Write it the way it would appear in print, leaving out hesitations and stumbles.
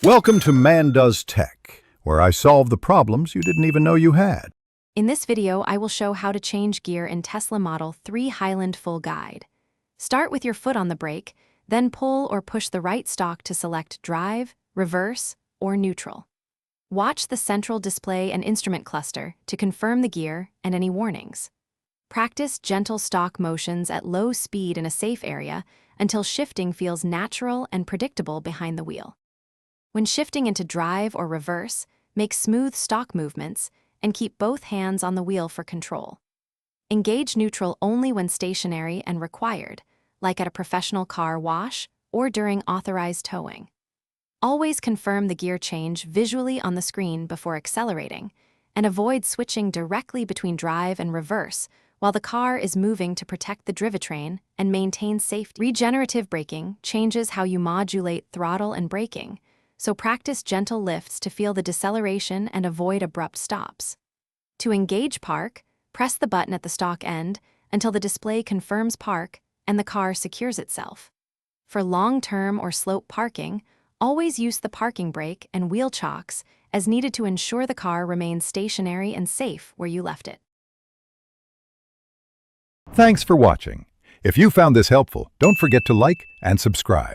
Welcome to Man Does Tech, where I solve the problems you didn't even know you had. In this video, I will show how to change gear in Tesla Model 3 Highland full guide. Start with your foot on the brake, then pull or push the right stalk to select drive, reverse, or neutral. Watch the central display and instrument cluster to confirm the gear and any warnings. Practice gentle stalk motions at low speed in a safe area until shifting feels natural and predictable behind the wheel. When shifting into drive or reverse, make smooth stalk movements and keep both hands on the wheel for control. Engage neutral only when stationary and required, like at a professional car wash or during authorized towing. Always confirm the gear change visually on the screen before accelerating, and avoid switching directly between drive and reverse while the car is moving to protect the drivetrain and maintain safety. Regenerative braking changes how you modulate throttle and braking, so practice gentle lifts to feel the deceleration and avoid abrupt stops. To engage park, press the button at the stalk end until the display confirms park and the car secures itself. For long-term or slope parking, always use the parking brake and wheel chocks as needed to ensure the car remains stationary and safe where you left it. Thanks for watching. If you found this helpful, don't forget to like and subscribe.